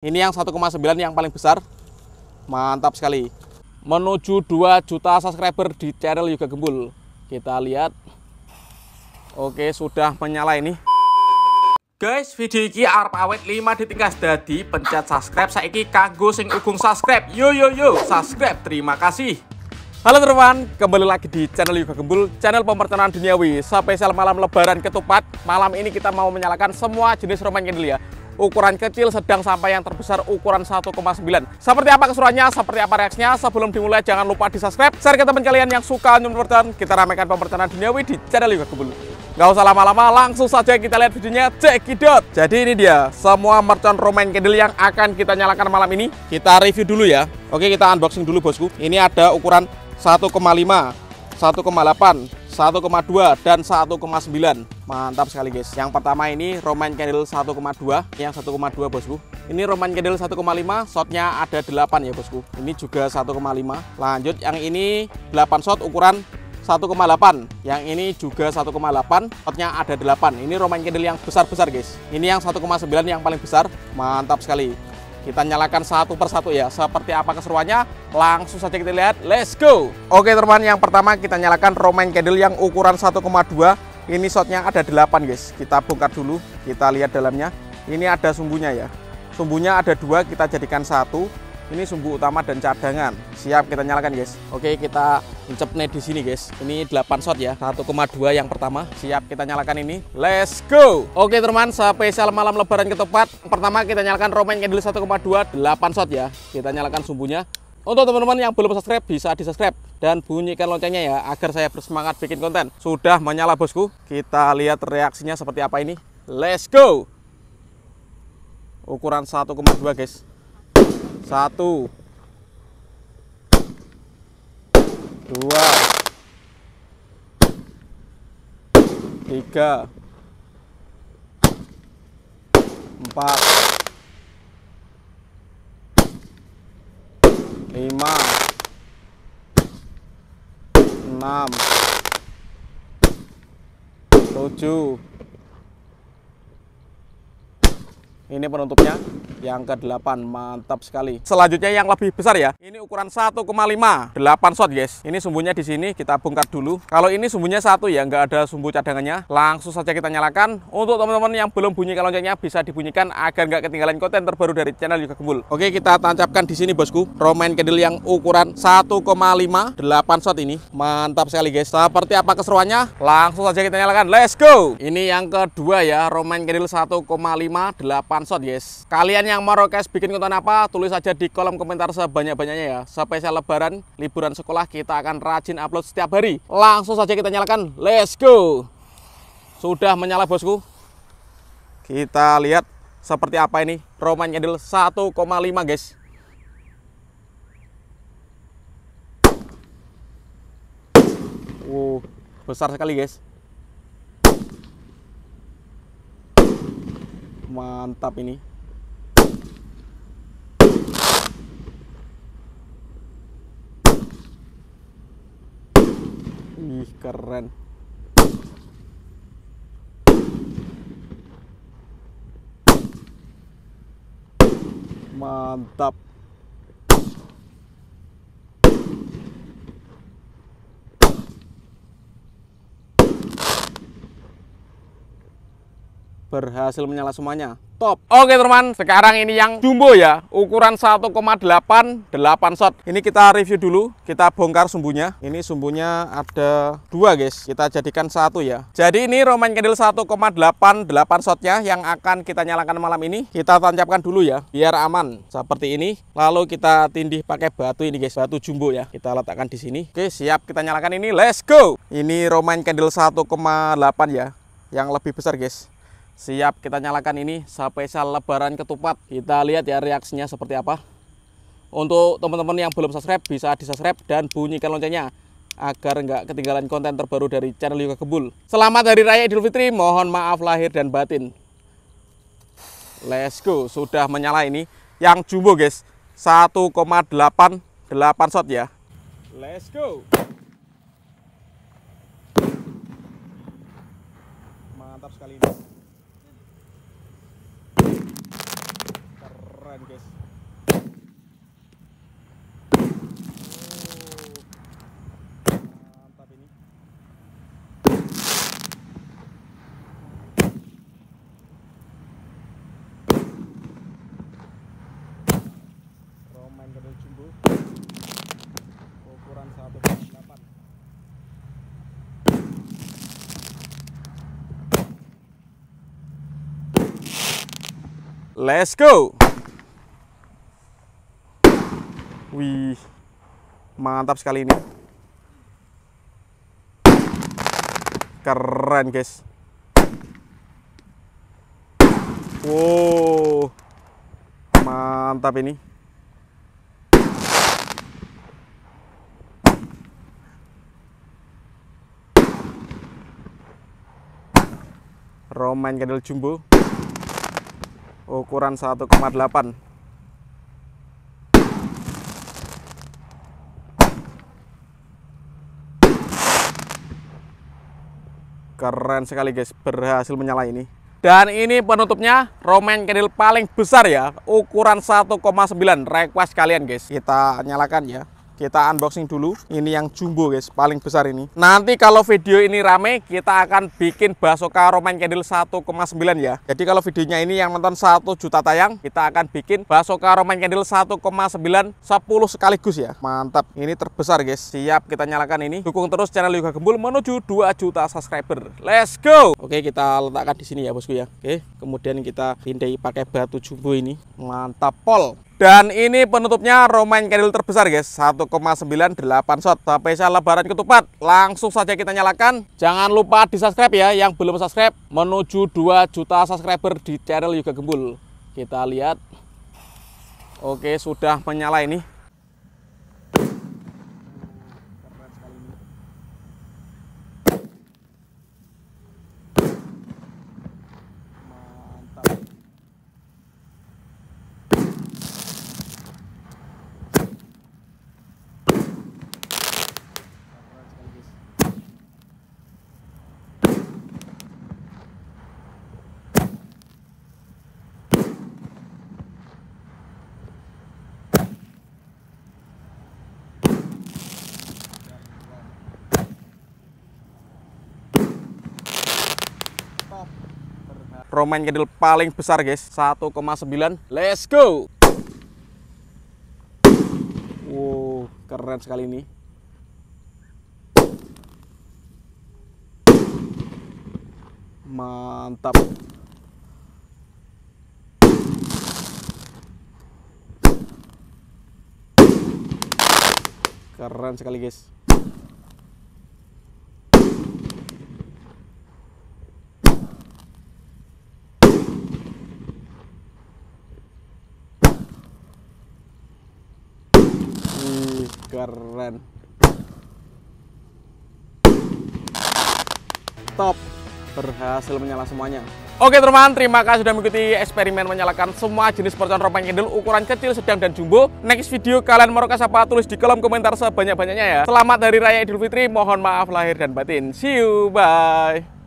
Ini yang 1,9 yang paling besar. Mantap sekali. Menuju 2 juta subscriber di channel Yoga Gembul. Kita lihat. Oke, sudah menyala ini. Guys, video ini arep awet 5 detik gas, dadi pencet subscribe saiki kanggo sing ugung subscribe. Yo subscribe. Terima kasih. Halo teman-teman, kembali lagi di channel Yoga Gembul, channel pemercayaan duniawi. Spesial malam lebaran ketupat. Malam ini kita mau menyalakan semua jenis roman candle ya. Ukuran kecil, sedang, sampai yang terbesar ukuran 1,9. Seperti apa keseruannya, seperti apa reaksinya? Sebelum dimulai jangan lupa di subscribe, share ke teman kalian yang suka pemercayaan. Kita ramaikan pemercayaan duniawi di channel Yoga Gembul. Gak usah lama-lama, langsung saja kita lihat videonya, cekidot. Jadi ini dia semua mercon roman candle yang akan kita nyalakan malam ini. Kita review dulu ya. Oke, kita unboxing dulu bosku. Ini ada ukuran 1,5, 1,8, 1,2 dan 1,9. Mantap sekali guys. Yang pertama ini roman candle 1,2, yang 1,2 bosku. Ini roman candle 1,5, shotnya ada 8 ya bosku. Ini juga 1,5. Lanjut yang ini 8 shot ukuran 1,8. Yang ini juga 1,8, shotnya ada 8. Ini roman candle yang besar-besar guys. Ini yang 1,9 yang paling besar. Mantap sekali. Kita nyalakan satu persatu ya. Seperti apa keseruannya? Langsung saja kita lihat. Let's go. Oke teman, yang pertama kita nyalakan roman candle yang ukuran 1,2. Ini shotnya ada 8 guys. Kita bongkar dulu. Kita lihat dalamnya. Ini ada sumbunya ya. Sumbunya ada 2, kita jadikan 1. Ini sumbu utama dan cadangan. Siap kita nyalakan guys. Oke, kita incepnya di sini guys. Ini 8 shot ya. 1,2 yang pertama. Siap kita nyalakan ini. Let's go. Oke teman, spesial malam lebaran ketupat. Pertama kita nyalakan roman candle 1,2, 8 shot ya. Kita nyalakan sumbunya. Untuk teman-teman yang belum subscribe bisa di subscribe dan bunyikan loncengnya ya agar saya bersemangat bikin konten. Sudah menyala bosku. Kita lihat reaksinya seperti apa ini. Let's go. Ukuran 1,2 guys. 1, 2, 3, 4, 5, 6, 7. Ini penutupnya yang ke-8, mantap sekali. Selanjutnya yang lebih besar ya. Ini ukuran 1,5, 8 shot guys. Ini sumbunya di sini, kita bongkar dulu. Kalau ini sumbunya 1 ya, nggak ada sumbu cadangannya. Langsung saja kita nyalakan. Untuk teman-teman yang belum bunyikan loncengnya bisa dibunyikan agar nggak ketinggalan konten terbaru dari channel Yoga Gembul. Oke, kita tancapkan di sini bosku. Roman candle yang ukuran 1,5, 8 shot ini. Mantap sekali guys. Seperti apa keseruannya? Langsung saja kita nyalakan. Let's go. Ini yang kedua ya, roman candle 1,5, 8 shot guys. Kalian yang mau request bikin konten apa, tulis aja di kolom komentar sebanyak-banyaknya ya. Spesial lebaran, liburan sekolah, kita akan rajin upload setiap hari. Langsung saja kita nyalakan. Let's go. Sudah menyala bosku. Kita lihat seperti apa ini roman candle 1,5 guys. Besar sekali guys. Mantap ini. Ih, keren. Mantap. Berhasil menyala semuanya. Top. Oke teman, sekarang ini yang jumbo ya, ukuran 1,8, 8 shot. Ini kita review dulu, kita bongkar sumbunya. Ini sumbunya ada 2 guys, kita jadikan 1 ya. Jadi ini roman candle 1,8, 8 shotnya yang akan kita nyalakan malam ini. Kita tancapkan dulu ya, biar aman. Seperti ini. Lalu kita tindih pakai batu ini guys, batu jumbo ya. Kita letakkan di sini. Oke, siap kita nyalakan ini. Let's go. Ini roman candle 1,8 ya, yang lebih besar guys. Siap kita nyalakan ini, spesial lebaran ketupat. Kita lihat ya reaksinya seperti apa. Untuk teman-teman yang belum subscribe bisa di subscribe dan bunyikan loncengnya agar nggak ketinggalan konten terbaru dari channel Yoga Gembul. Selamat Hari Raya Idul Fitri, mohon maaf lahir dan batin. Let's go, sudah menyala ini. Yang jumbo guys, 1,8, 8 shot ya. Let's go. Mantap sekali ini. keren guys. Mantap ini. Romain kedel jumbo ukuran 1,8. Let's go. Wih, mantap sekali ini. Keren guys. Wow, mantap ini. Romain kedel jumbo ukuran 1,8. Keren sekali guys, berhasil menyala ini. Dan ini penutupnya Romain kedel paling besar ya, ukuran 1,9. Request kalian guys. Kita nyalakan ya. Kita unboxing dulu. Ini yang jumbo guys, paling besar ini. Nanti kalau video ini rame, kita akan bikin Basoka Romain kedel 1,9 ya. Jadi kalau videonya ini yang nonton 1 juta tayang, kita akan bikin Basoka Romain kedel 1,9 10 sekaligus ya. Mantap. Ini terbesar guys. Siap, kita nyalakan ini. Dukung terus channel Yoga Gembul menuju 2 juta subscriber. Let's go. Oke, kita letakkan di sini ya bosku ya. Oke, kemudian kita pindai pakai batu jumbo ini. Mantap pol. Dan ini penutupnya Romain kedel terbesar guys, 1,98 shot. Spesial lebaran ketupat. Langsung saja kita nyalakan. Jangan lupa di subscribe ya, yang belum subscribe. Menuju 2 juta subscriber di channel Yoga Gembul. Kita lihat. Oke, sudah menyala ini. Keren sekali ini. Mantap. Romain kedel paling besar guys, 1,9. Let's go. Wow, keren sekali ini. Mantap. Keren sekali guys. Keren. Top. Berhasil menyala semuanya. Oke teman, terima kasih sudah mengikuti eksperimen menyalakan semua jenis percon Romain kedel ukuran kecil, sedang, dan jumbo. Next video kalian mau request apa? Tulis di kolom komentar sebanyak-banyaknya ya. Selamat Hari Raya Idul Fitri. Mohon maaf lahir dan batin. See you, bye.